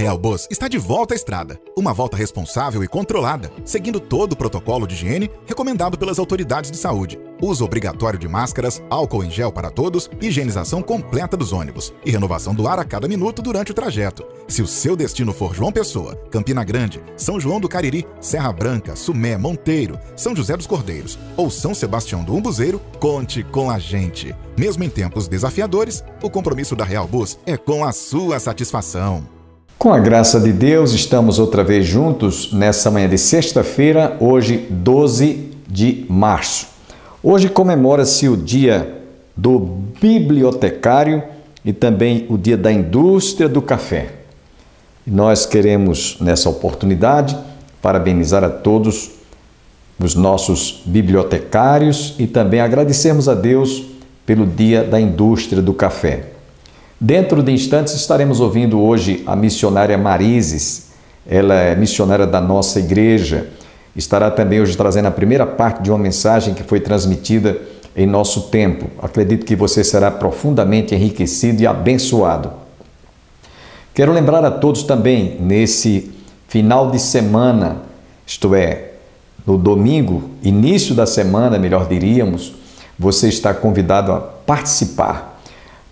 Real Bus está de volta à estrada. Uma volta responsável e controlada, seguindo todo o protocolo de higiene recomendado pelas autoridades de saúde. Uso obrigatório de máscaras, álcool em gel para todos, higienização completa dos ônibus e renovação do ar a cada minuto durante o trajeto. Se o seu destino for João Pessoa, Campina Grande, São João do Cariri, Serra Branca, Sumé, Monteiro, São José dos Cordeiros ou São Sebastião do Umbuzeiro, conte com a gente. Mesmo em tempos desafiadores, o compromisso da Real Bus é com a sua satisfação. Com a graça de Deus, estamos outra vez juntos nessa manhã de sexta-feira, hoje 12 de março. Hoje comemora-se o dia do bibliotecário e também o dia da indústria do café. E nós queremos, nessa oportunidade, parabenizar a todos os nossos bibliotecários e também agradecermos a Deus pelo dia da indústria do café. Dentro de instantes estaremos ouvindo hoje a missionária Marises. Ela é missionária da nossa igreja. Estará também hoje trazendo a primeira parte de uma mensagem que foi transmitida em nosso tempo. Acredito que você será profundamente enriquecido e abençoado. Quero lembrar a todos também, nesse final de semana, isto é, no domingo, início da semana, melhor diríamos, você está convidado a participar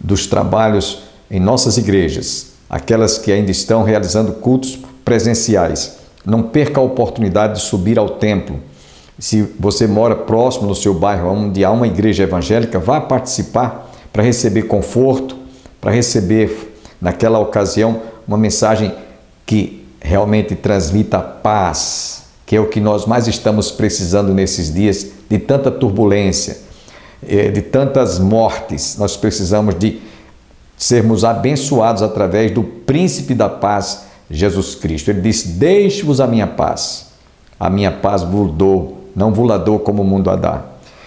dos trabalhos em nossas igrejas, aquelas que ainda estão realizando cultos presenciais. Não perca a oportunidade de subir ao templo. Se você mora próximo no seu bairro, onde há uma igreja evangélica, vá participar para receber conforto, para receber, naquela ocasião, uma mensagem que realmente transmita paz, que é o que nós mais estamos precisando nesses dias de tanta turbulência, de tantas mortes. Nós precisamos de sermos abençoados através do príncipe da paz, Jesus Cristo. Ele disse: deixe-vos a minha paz vos dou, não vos la dou como o mundo a dá.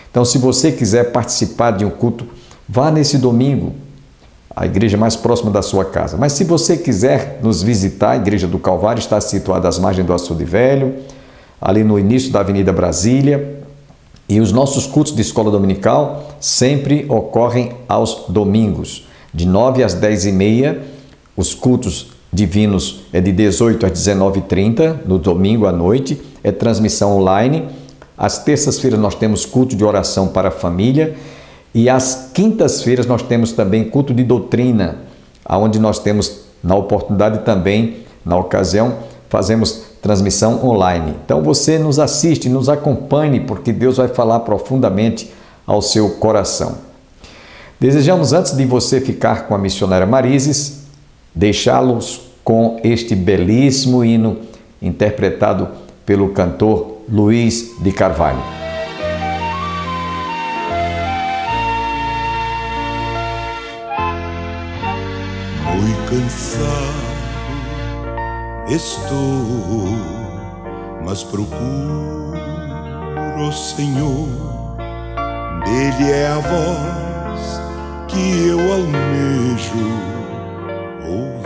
Então, se você quiser participar de um culto, vá nesse domingo, a igreja mais próxima da sua casa. Mas se você quiser nos visitar, a Igreja do Calvário está situada às margens do Açude Velho, ali no início da Avenida Brasília, e os nossos cultos de escola dominical sempre ocorrem aos domingos, de 9 às 10h30, os cultos divinos é de 18 às 19h30, no domingo à noite, é transmissão online. Às terças-feiras nós temos culto de oração para a família e às quintas-feiras nós temos também culto de doutrina, onde nós temos, na oportunidade também, na ocasião, fazemos transmissão online. Então você nos assiste, nos acompanhe, porque Deus vai falar profundamente ao seu coração. Desejamos, antes de você ficar com a missionária Marises, deixá-los com este belíssimo hino interpretado pelo cantor Luiz de Carvalho. Muito cansado estou, mas procuro o Senhor. Dele é a voz que eu almejo ouvir.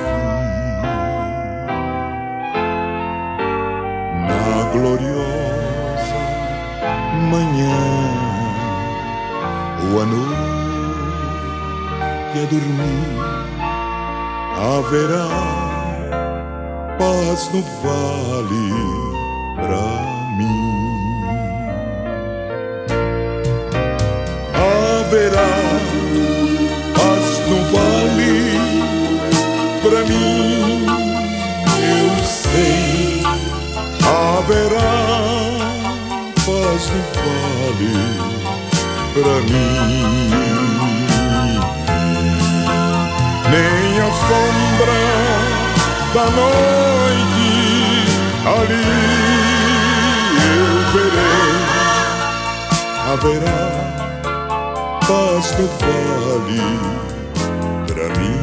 Na gloriosa manhã ou à noite a dormir, haverá paz no vale pra mim. Haverá paz no vale pra mim, eu sei. Haverá paz no vale pra mim. Nem a sombra da noite ali eu verei. Haverá paz no vale pra mim.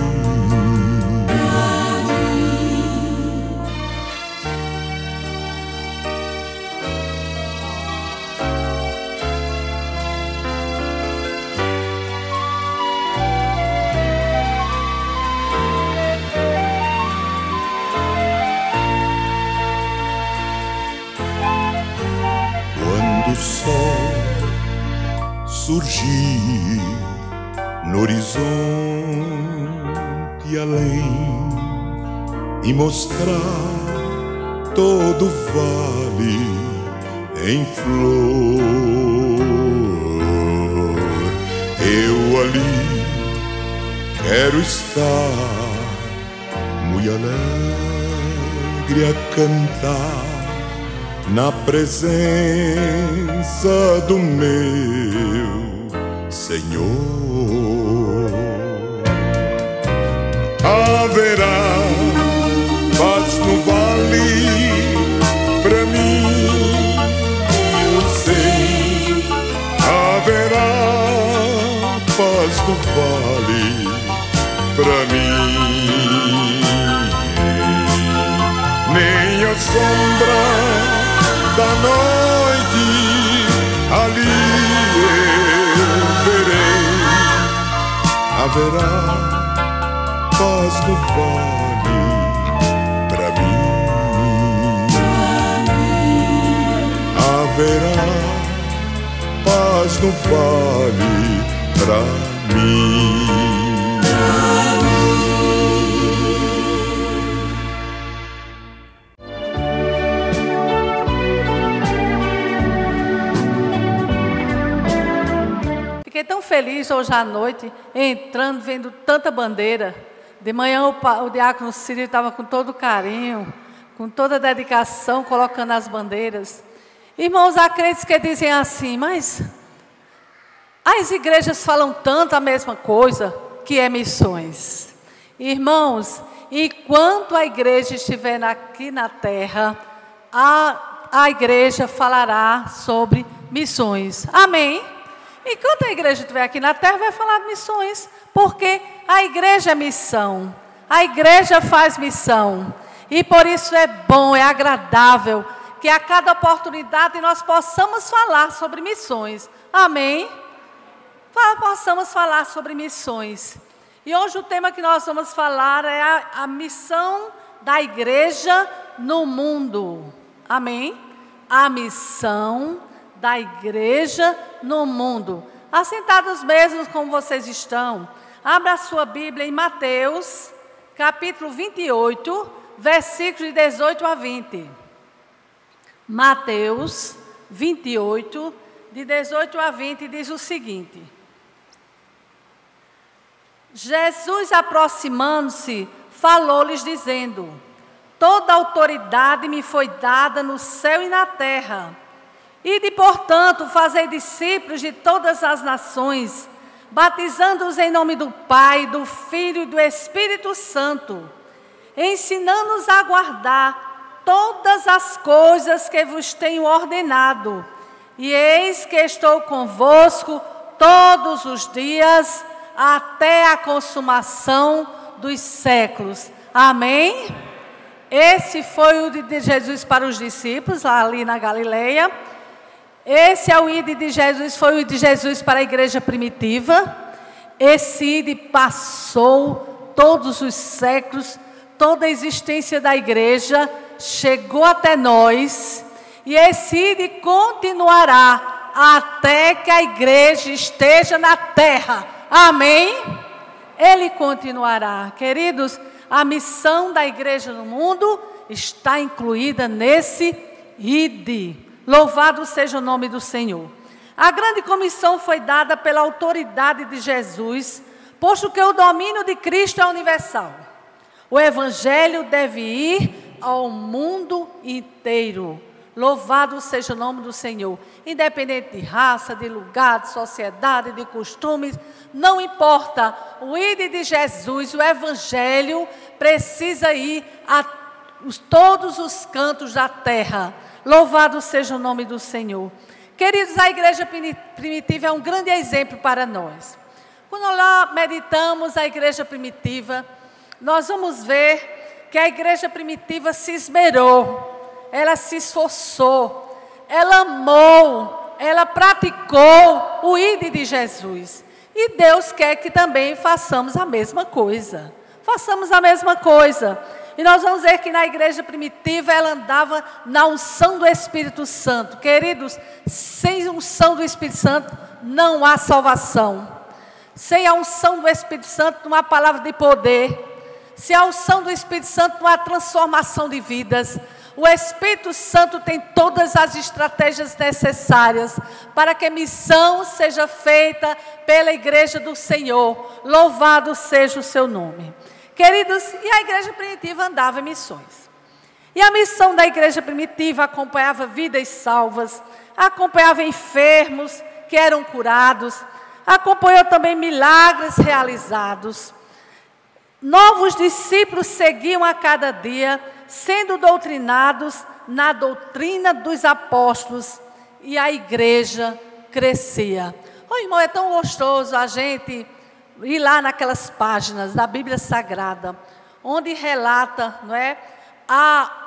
Quando o sol surgir no horizonte além e mostrar todo o vale em flor. Eu ali quero estar, muito alegre a cantar, na presença do meu Senhor. Haverá paz no vale pra mim, eu sei. Haverá paz no vale pra mim. Nem a sombra da noite ali eu verei. Haverá paz no vale pra mim. Haverá paz no vale pra mim. Fiquei tão feliz hoje à noite, entrando, vendo tanta bandeira. De manhã o diácono Círio estava com todo carinho, com toda dedicação, colocando as bandeiras. Irmãos, há crentes que dizem assim, mas as igrejas falam tanto a mesma coisa, que é missões. Irmãos, enquanto a igreja estiver aqui na terra, a igreja falará sobre missões. Amém? Enquanto a igreja estiver aqui na terra, vai falar de missões, porque a igreja é missão, a igreja faz missão, e por isso é bom, é agradável, que a cada oportunidade nós possamos falar sobre missões, amém? Possamos falar sobre missões, e hoje o tema que nós vamos falar é a missão da igreja no mundo, amém? A missão da igreja no mundo. Assentados mesmos como vocês estão, abra a sua Bíblia em Mateus, capítulo 28, versículos de 18 a 20. Mateus 28, de 18 a 20, diz o seguinte: Jesus, aproximando-se, falou-lhes dizendo: toda autoridade me foi dada no céu e na terra. Ide, portanto, fazei discípulos de todas as nações, batizando-os em nome do Pai, do Filho e do Espírito Santo, ensinando-os a guardar todas as coisas que vos tenho ordenado. E eis que estou convosco todos os dias, até a consumação dos séculos. Amém? Esse foi o de Jesus para os discípulos, ali na Galileia. Esse é o ide de Jesus, foi o de Jesus para a igreja primitiva. Esse ide passou todos os séculos, toda a existência da igreja, chegou até nós. E esse ide continuará até que a igreja esteja na terra. Amém? Ele continuará. Queridos, a missão da igreja no mundo está incluída nesse ide. Louvado seja o nome do Senhor. A grande comissão foi dada pela autoridade de Jesus, posto que o domínio de Cristo é universal. O evangelho deve ir ao mundo inteiro. Louvado seja o nome do Senhor. Independente de raça, de lugar, de sociedade, de costumes, não importa. O ide de Jesus, o evangelho, precisa ir a todos os cantos da terra. Louvado seja o nome do Senhor. Queridos, a igreja primitiva é um grande exemplo para nós. Quando nós meditamos a igreja primitiva, nós vamos ver que a igreja primitiva se esmerou, ela se esforçou, ela amou, ela praticou o ide de Jesus. E Deus quer que também façamos a mesma coisa. Façamos a mesma coisa. E nós vamos ver que na igreja primitiva ela andava na unção do Espírito Santo. Queridos, sem unção do Espírito Santo não há salvação. Sem a unção do Espírito Santo não há palavra de poder. se a unção do Espírito Santo não há transformação de vidas, o Espírito Santo tem todas as estratégias necessárias para que a missão seja feita pela igreja do Senhor. Louvado seja o seu nome. Queridos, e a igreja primitiva andava em missões. E a missão da igreja primitiva acompanhava vidas salvas, acompanhava enfermos que eram curados, acompanhou também milagres realizados. Novos discípulos seguiam a cada dia, sendo doutrinados na doutrina dos apóstolos, e a igreja crescia. Oh, irmão, é tão gostoso a gente ir lá naquelas páginas da Bíblia Sagrada, onde relata, não é,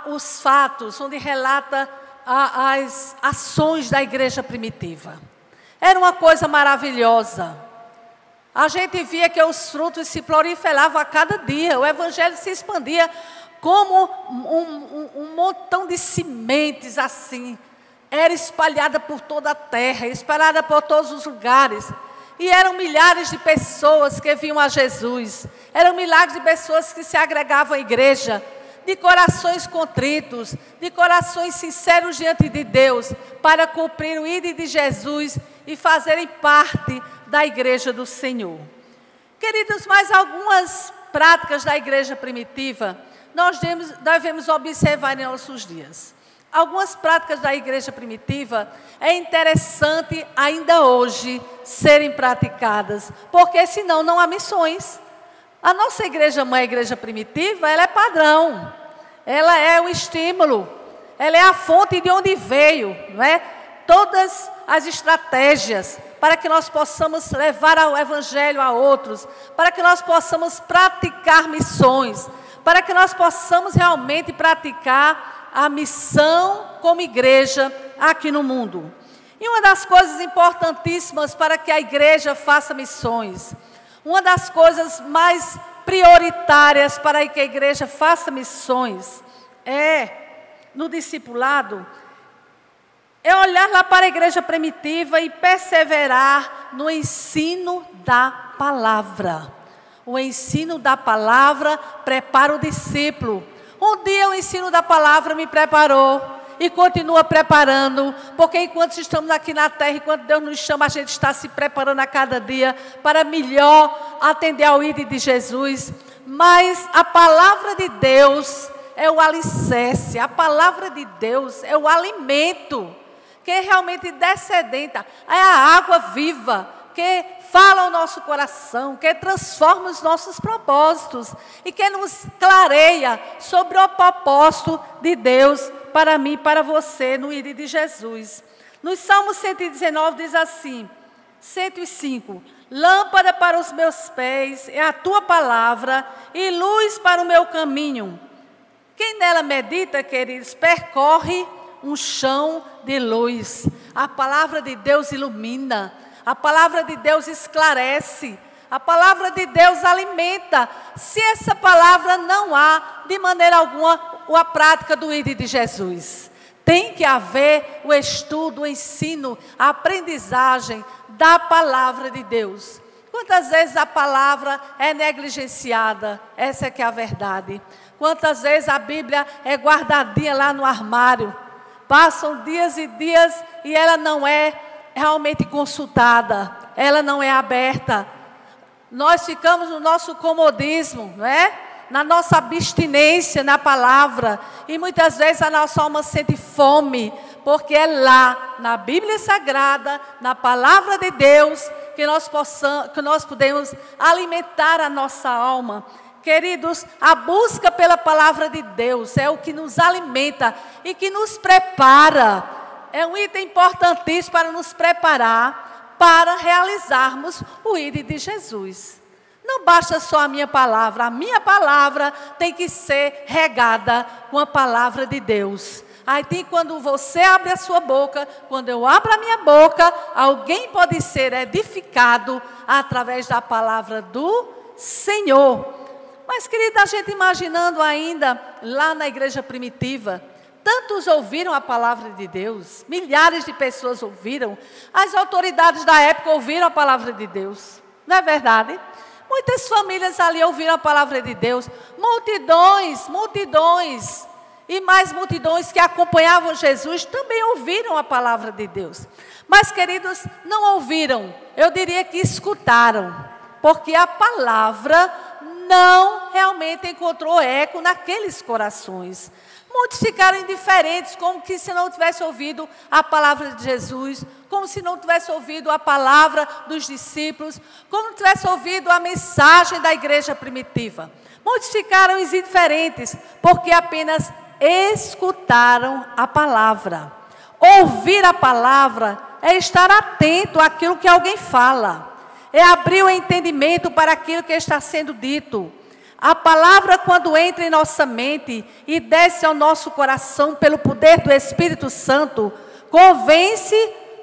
os fatos, onde relata as ações da igreja primitiva. Era uma coisa maravilhosa. A gente via que os frutos se proliferavam a cada dia, o evangelho se expandia como um montão de sementes assim, era espalhada por toda a terra, espalhada por todos os lugares, e eram milhares de pessoas que vinham a Jesus, eram milhares de pessoas que se agregavam à igreja, de corações contritos, de corações sinceros diante de Deus, para cumprir o ide de Jesus e fazerem parte da igreja do Senhor. Queridos, mais algumas práticas da igreja primitiva nós devemos observar em nossos dias. Algumas práticas da igreja primitiva é interessante ainda hoje serem praticadas, porque senão não há missões. A nossa igreja mãe, a igreja primitiva, ela é padrão, ela é o estímulo, ela é a fonte de onde veio, não é? Todas as estratégias para que nós possamos levar o evangelho a outros, para que nós possamos praticar missões, para que nós possamos realmente praticar a missão como igreja aqui no mundo. E uma das coisas importantíssimas para que a igreja faça missões, uma das coisas mais prioritárias para que a igreja faça missões no discipulado, é olhar lá para a igreja primitiva e perseverar no ensino da palavra. O ensino da palavra prepara o discípulo. Um dia o ensino da palavra me preparou e continua preparando, porque enquanto estamos aqui na terra, enquanto Deus nos chama, a gente está se preparando a cada dia para melhor atender ao ide de Jesus. Mas a palavra de Deus é o alicerce, a palavra de Deus é o alimento que realmente descedenta, é a água viva que fala ao nosso coração, que transforma os nossos propósitos e que nos clareia sobre o propósito de Deus para mim e para você no ide de Jesus. No Salmo 119 diz assim, 105, lâmpada para os meus pés é a tua palavra e luz para o meu caminho. Quem nela medita, queridos, percorre um chão de luz. A palavra de Deus ilumina, a palavra de Deus esclarece, a palavra de Deus alimenta. Se essa palavra não há, de maneira alguma, a prática do ide de Jesus. Tem que haver o estudo, o ensino, a aprendizagem da palavra de Deus. Quantas vezes a palavra é negligenciada? Essa é que é a verdade. Quantas vezes a Bíblia é guardadinha lá no armário? Passam dias e dias e ela não é realmente consultada, ela não é aberta. Nós ficamos no nosso comodismo, não é? Na nossa abstinência na palavra, e muitas vezes a nossa alma sente fome, porque é lá, na Bíblia Sagrada, na palavra de Deus, que nós podemos alimentar a nossa alma. Queridos, a busca pela palavra de Deus é o que nos alimenta e que nos prepara. É um item importantíssimo para nos preparar para realizarmos o ide de Jesus. Não basta só a minha palavra tem que ser regada com a palavra de Deus. Aí tem quando você abre a sua boca, quando eu abro a minha boca, alguém pode ser edificado através da palavra do Senhor. Mas, querida, a gente imaginando ainda lá na igreja primitiva, tantos ouviram a palavra de Deus, milhares de pessoas ouviram, as autoridades da época ouviram a palavra de Deus, não é verdade? Muitas famílias ali ouviram a palavra de Deus. Multidões, multidões. E mais multidões que acompanhavam Jesus também ouviram a palavra de Deus. Mas, queridos, não ouviram. Eu diria que escutaram. Porque a palavra não realmente encontrou eco naqueles corações. Muitos ficaram indiferentes, como que se não tivesse ouvido a palavra de Jesus, como se não tivesse ouvido a palavra dos discípulos, como não tivesse ouvido a mensagem da igreja primitiva. Muitos ficaram indiferentes, porque apenas escutaram a palavra. Ouvir a palavra é estar atento àquilo que alguém fala, é abrir o entendimento para aquilo que está sendo dito. A palavra, quando entra em nossa mente e desce ao nosso coração pelo poder do Espírito Santo,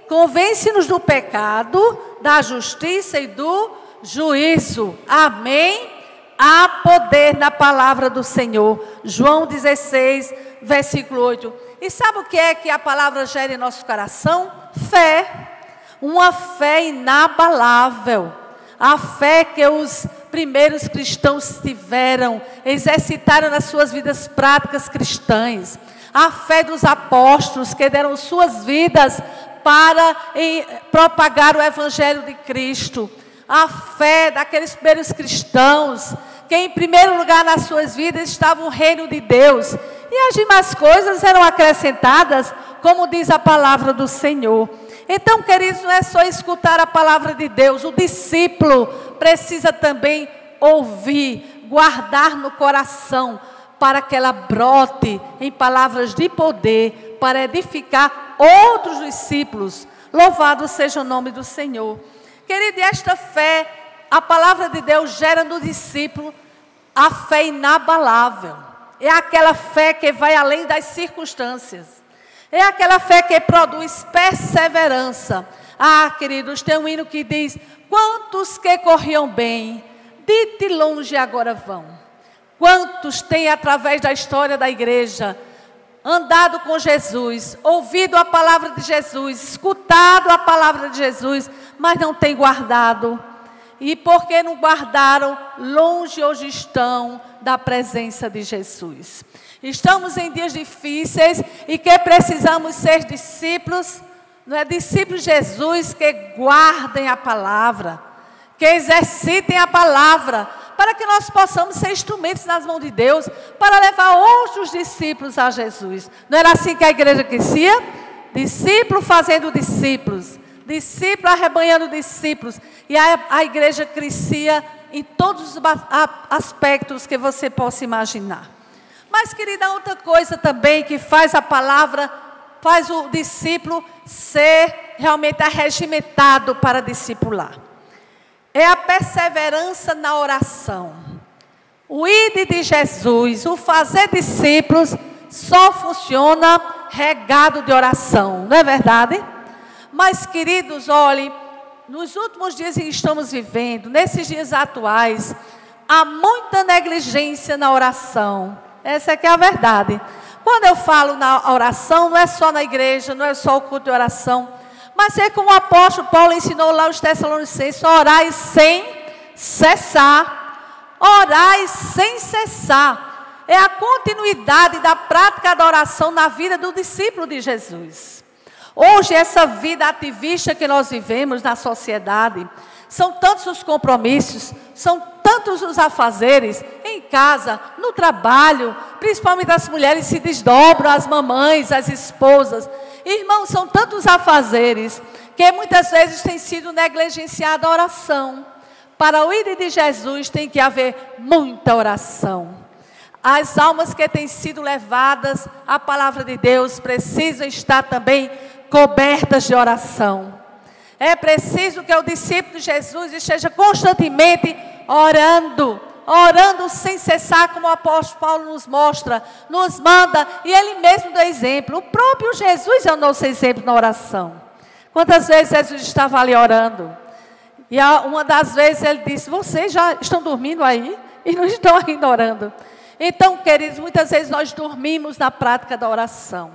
convence-nos do pecado, da justiça e do juízo. Amém? Há poder na palavra do Senhor. João 16, versículo 8. E sabe o que é que a palavra gera em nosso coração? Fé. Uma fé inabalável. A fé que os primeiros cristãos tiveram, exercitaram nas suas vidas práticas cristãs. A fé dos apóstolos que deram suas vidas para propagar o evangelho de Cristo. A fé daqueles primeiros cristãos que em primeiro lugar nas suas vidas estava o reino de Deus. E as demais coisas eram acrescentadas, como diz a palavra do Senhor. Então, queridos, não é só escutar a palavra de Deus. O discípulo precisa também ouvir, guardar no coração, para que ela brote em palavras de poder, para edificar outros discípulos. Louvado seja o nome do Senhor. Querido, esta fé, a palavra de Deus gera no discípulo a fé inabalável. É aquela fé que vai além das circunstâncias. É aquela fé que produz perseverança. Ah, queridos, tem um hino que diz: quantos que corriam bem, de longe agora vão. Quantos têm, através da história da igreja, andado com Jesus, ouvido a palavra de Jesus, escutado a palavra de Jesus, mas não têm guardado. E porque não guardaram, longe hoje estão da presença de Jesus. Estamos em dias difíceis e que precisamos ser discípulos, não é? Discípulos de Jesus que guardem a palavra, que exercitem a palavra, para que nós possamos ser instrumentos nas mãos de Deus, para levar outros discípulos a Jesus. Não era assim que a igreja crescia? Discípulo fazendo discípulos, discípulo arrebanhando discípulos, e a igreja crescia em todos os aspectos que você possa imaginar. Mas, querida, outra coisa também que faz a palavra, faz o discípulo ser realmente arregimentado para discipular. É a perseverança na oração. O ide de Jesus, o fazer discípulos, só funciona regado de oração, não é verdade? Mas, queridos, olhem, nos últimos dias em que estamos vivendo, nesses dias atuais, há muita negligência na oração. Essa é que é a verdade. Quando eu falo na oração, não é só na igreja, não é só o culto de oração, mas é como o apóstolo Paulo ensinou lá aos Tessalonicenses: orai sem cessar. Orai sem cessar. É a continuidade da prática da oração na vida do discípulo de Jesus. Hoje, essa vida ativista que nós vivemos na sociedade, são tantos os compromissos, são tantos os afazeres, em casa, no trabalho, principalmente as mulheres se desdobram, as mamães, as esposas. Irmãos, são tantos afazeres, que muitas vezes tem sido negligenciada a oração. Para o ir de Jesus tem que haver muita oração. As almas que têm sido levadas à palavra de Deus precisam estar também cobertas de oração. É preciso que o discípulo de Jesus esteja constantemente orando, orando sem cessar, como o apóstolo Paulo nos mostra, nos manda, e ele mesmo dá exemplo. O próprio Jesus é o nosso exemplo na oração. Quantas vezes Jesus estava ali orando? E uma das vezes ele disse: vocês já estão dormindo aí e não estão ainda orando. Então, queridos, muitas vezes nós dormimos na prática da oração.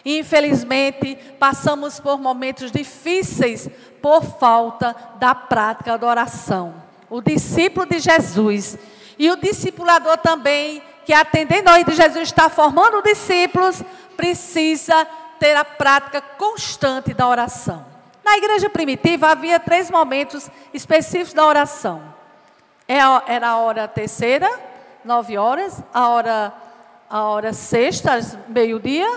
Infelizmente, passamos por momentos difíceis por falta da prática da oração. o discípulo de Jesus. E o discipulador também, que atendendo ao de Jesus está formando discípulos, precisa ter a prática constante da oração. Na igreja primitiva havia 3 momentos específicos da oração. Era a hora terceira, 9 horas, a hora sexta, meio-dia,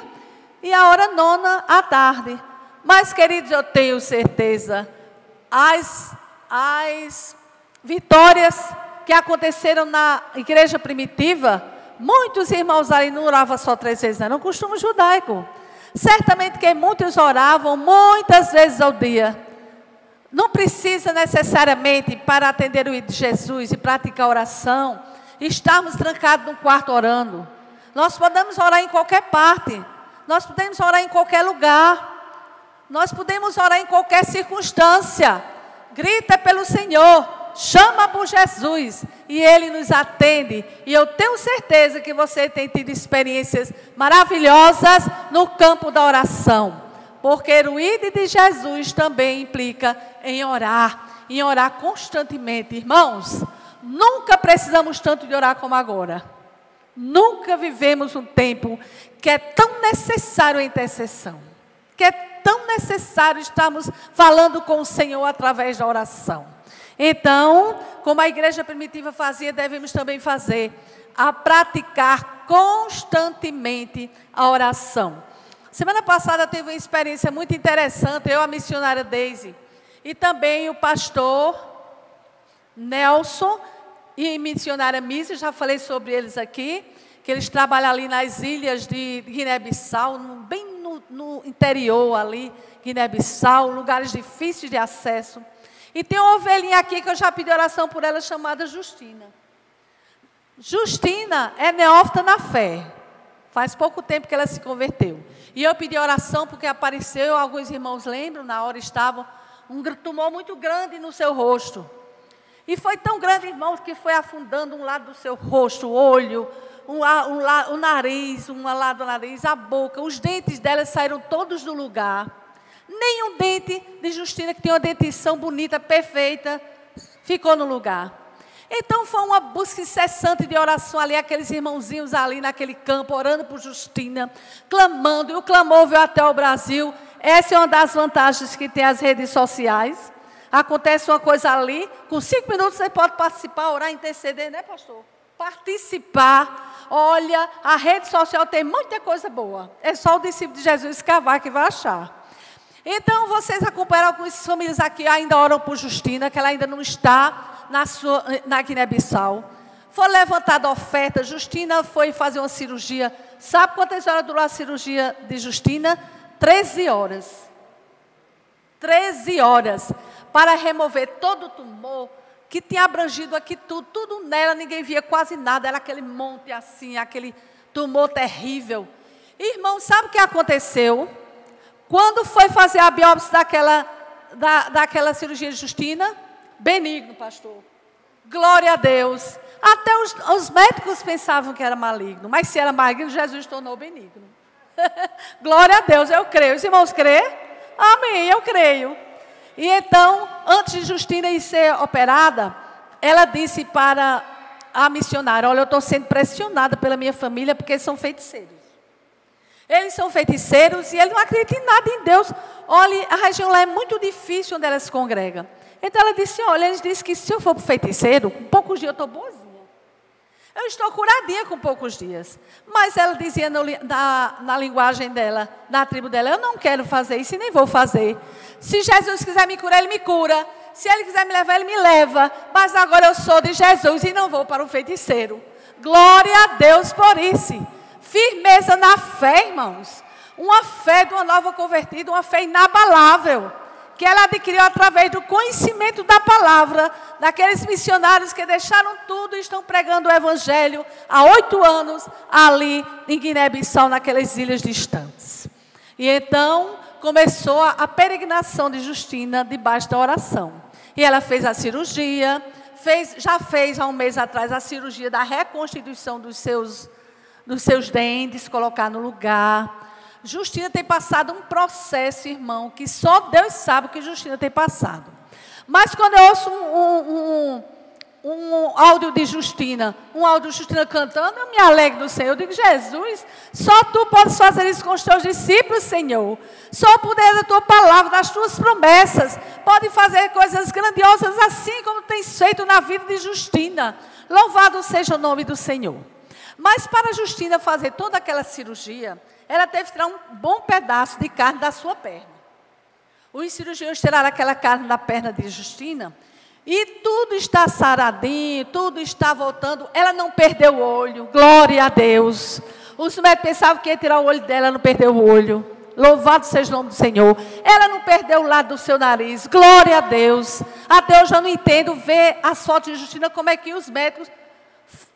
e a hora nona, à tarde. Mas, queridos, eu tenho certeza, as vitórias que aconteceram na igreja primitiva, muitos irmãos ali não oravam só 3 vezes, não, era um costume judaico. Certamente que muitos oravam muitas vezes ao dia. Não precisa necessariamente, para atender o de Jesus e praticar oração, estarmos trancados num quarto orando. Nós podemos orar em qualquer parte. Nós podemos orar em qualquer lugar. Nós podemos orar em qualquer circunstância. Grita pelo Senhor, chama por Jesus e Ele nos atende. E eu tenho certeza que você tem tido experiências maravilhosas no campo da oração. Porque o ID de Jesus também implica em orar constantemente. Irmãos, nunca precisamos tanto de orar como agora. Nunca vivemos um tempo que é tão necessário a intercessão. Que é tão necessário estarmos falando com o Senhor através da oração. Então, como a igreja primitiva fazia, devemos também fazer, a praticar constantemente a oração. Semana passada teve uma experiência muito interessante, eu, a missionária Deise, e também o pastor Nelson e a missionária Missy, já falei sobre eles aqui, que eles trabalham ali nas ilhas de Guiné-Bissau, bem no interior ali, Guiné-Bissau, lugares difíceis de acesso. E tem uma ovelhinha aqui que eu já pedi oração por ela, chamada Justina. Justina é neófita na fé. Faz pouco tempo que ela se converteu. E eu pedi oração porque apareceu, alguns irmãos lembram, na hora estavam, um tumor muito grande no seu rosto. E foi tão grande, irmãos, que foi afundando um lado do seu rosto, o olho, o nariz, um lado do nariz, a boca. Os dentes dela saíram todos do lugar. Nenhum dente de Justina, que tem uma dentição bonita, perfeita, ficou no lugar. Então foi uma busca incessante de oração ali, aqueles irmãozinhos ali naquele campo, orando por Justina, clamando, e o clamor veio até o Brasil. Essa é uma das vantagens que tem as redes sociais. Acontece uma coisa ali, com 5 minutos você pode participar, orar, interceder, né, pastor? Participar. Olha, a rede social tem muita coisa boa. É só o discípulo de Jesus cavar que vai achar. Então, vocês acompanharam, algumas famílias aqui ainda oram por Justina, que ela ainda não está na Guiné-Bissau. Foi levantada a oferta, Justina foi fazer uma cirurgia. Sabe quantas horas durou a cirurgia de Justina? 13 horas. 13 horas. Para remover todo o tumor que tinha abrangido aqui tudo nela, ninguém via quase nada. Era aquele monte assim, aquele tumor terrível. Irmão, sabe o que aconteceu? Quando foi fazer a biópsia daquela cirurgia de Justina? Benigno, pastor. Glória a Deus. Até os médicos pensavam que era maligno, mas se era maligno, Jesus tornou benigno. Glória a Deus, eu creio. Os irmãos creem? Amém, eu creio. E então, antes de Justina ir ser operada, ela disse para a missionária: olha, eu estou sendo pressionada pela minha família, porque eles são feiticeiros. Eles são feiticeiros e eles não acreditam em nada em Deus. Olha, a região lá é muito difícil onde ela se congrega. Então ela disse: olha, eles dizem que se eu for para o feiticeiro, com poucos dias eu estou boazinha. Eu estou curadinha com poucos dias. Mas ela dizia na linguagem dela, na tribo dela: eu não quero fazer isso e nem vou fazer. Se Jesus quiser me curar, Ele me cura. Se Ele quiser me levar, Ele me leva. Mas agora eu sou de Jesus e não vou para o feiticeiro. Glória a Deus por isso. Firmeza na fé, irmãos. Uma fé de uma nova convertida, uma fé inabalável, que ela adquiriu através do conhecimento da palavra, daqueles missionários que deixaram tudo e estão pregando o evangelho há 8 anos ali em Guiné-Bissau, naquelas ilhas distantes. E então começou a peregrinação de Justina debaixo da oração. E ela fez a cirurgia, já fez há um mês atrás a cirurgia da reconstituição dos seus dentes, colocar no lugar. Justina tem passado um processo, irmão, que só Deus sabe o que Justina tem passado. Mas quando eu ouço um áudio de Justina, cantando, eu me alegro do Senhor. Eu digo, Jesus, só Tu podes fazer isso com os Teus discípulos, Senhor. Só o poder da Tua palavra, das Tuas promessas, pode fazer coisas grandiosas assim como tens feito na vida de Justina. Louvado seja o nome do Senhor. Mas para Justina fazer toda aquela cirurgia, ela teve que tirar um bom pedaço de carne da sua perna. Os cirurgiões tiraram aquela carne da perna de Justina e tudo está saradinho, tudo está voltando. Ela não perdeu o olho, glória a Deus. Os médicos pensavam que ia tirar o olho dela, ela não perdeu o olho. Louvado seja o nome do Senhor. Ela não perdeu o lado do seu nariz, glória a Deus. Até eu já não entendo ver as fotos de Justina, como é que os médicos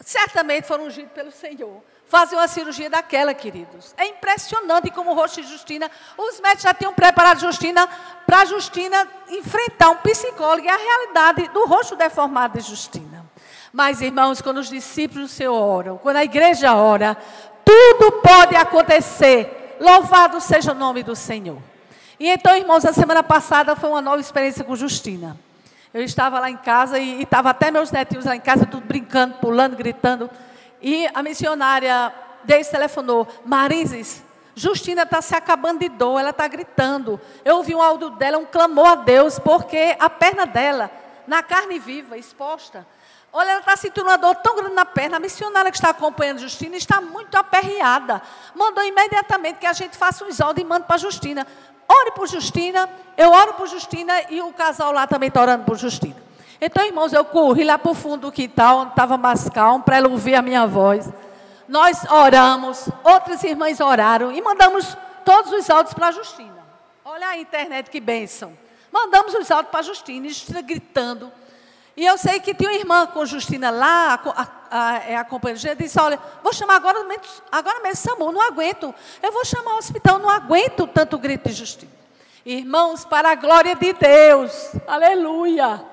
certamente foram ungidos pelo Senhor. Fazer uma cirurgia daquela, queridos. É impressionante como o rosto de Justina, os médicos já tinham preparado Justina para Justina enfrentar um psicólogo e a realidade do rosto deformado de Justina. Mas, irmãos, quando os discípulos do Senhor oram, quando a igreja ora, tudo pode acontecer. Louvado seja o nome do Senhor. E então, irmãos, a semana passada foi uma nova experiência com Justina. Eu estava lá em casa e estava até meus netinhos lá em casa, tudo brincando, pulando, gritando. E a missionária Deise telefonou, Marises, Justina está se acabando de dor, ela está gritando. Eu ouvi um áudio dela, um clamor a Deus, porque a perna dela, na carne viva, exposta, olha, ela está sentindo uma dor tão grande na perna. A missionária que está acompanhando Justina está muito aperreada. Mandou imediatamente que a gente faça um áudios e mande para Justina. Ore por Justina, eu oro por Justina e o casal lá também está orando por Justina. Então, irmãos, eu corri lá para o fundo do quintal, onde estava mais calmo, para ela ouvir a minha voz. Nós oramos, outras irmãs oraram e mandamos todos os áudios para a Justina. Olha a internet, que bênção. Mandamos os áudios para a Justina, gritando. E eu sei que tinha uma irmã com Justina lá, acompanhando. Eu disse, olha, vou chamar agora mesmo SAMU, não aguento. Eu vou chamar o hospital, não aguento tanto grito de Justina. Irmãos, para a glória de Deus, aleluia.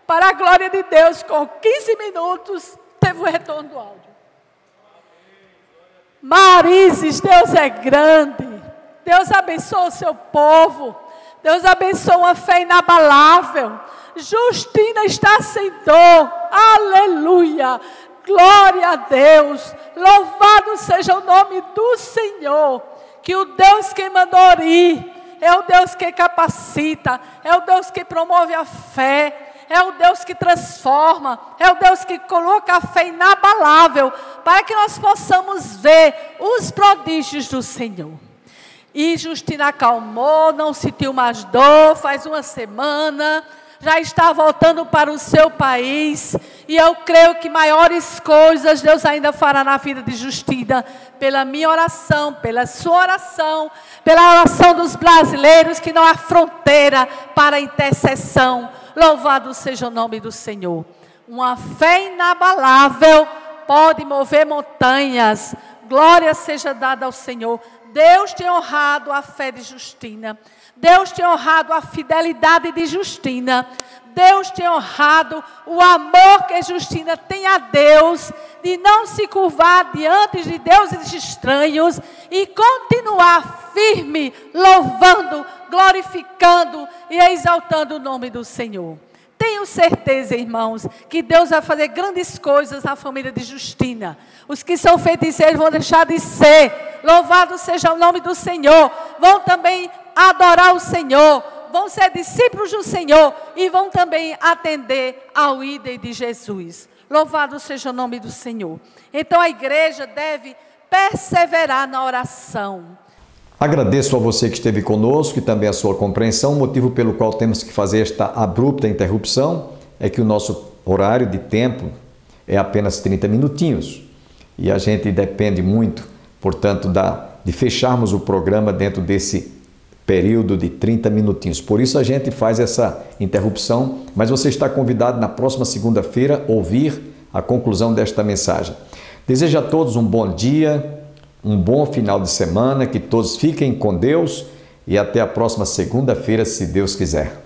Para a glória de Deus, com 15 minutos, teve o retorno do áudio. Marises, Deus é grande. Deus abençoa o seu povo. Deus abençoa uma fé inabalável. Justina está sem dor. Aleluia. Glória a Deus. Louvado seja o nome do Senhor. Que o Deus que mandou ir é o Deus que capacita. É o Deus que promove a fé. É o Deus que transforma, é o Deus que coloca a fé inabalável para que nós possamos ver os prodígios do Senhor. E Justina acalmou, não sentiu mais dor, faz uma semana, já está voltando para o seu país. E eu creio que maiores coisas Deus ainda fará na vida de Justina, pela minha oração, pela sua oração, pela oração dos brasileiros, que não há fronteira para a intercessão. Louvado seja o nome do Senhor. Uma fé inabalável pode mover montanhas. Glória seja dada ao Senhor. Deus tem honrado a fé de Justina. Deus tem honrado a fidelidade de Justina. Deus tem honrado o amor que Justina tem a Deus, de não se curvar diante de deuses estranhos e continuar firme, louvando, glorificando e exaltando o nome do Senhor. Tenho certeza, irmãos, que Deus vai fazer grandes coisas na família de Justina. Os que são feiticeiros vão deixar de ser. Louvado seja o nome do Senhor. Vão também adorar o Senhor. Vão ser discípulos do Senhor e vão também atender ao ídolo de Jesus. Louvado seja o nome do Senhor. Então a igreja deve perseverar na oração. Agradeço a você que esteve conosco e também a sua compreensão. O motivo pelo qual temos que fazer esta abrupta interrupção é que o nosso horário de tempo é apenas 30 minutinhos. E a gente depende muito, portanto, de fecharmos o programa dentro desse período de 30 minutinhos. Por isso a gente faz essa interrupção, mas você está convidado na próxima segunda-feira a ouvir a conclusão desta mensagem. Desejo a todos um bom dia, um bom final de semana, que todos fiquem com Deus e até a próxima segunda-feira, se Deus quiser.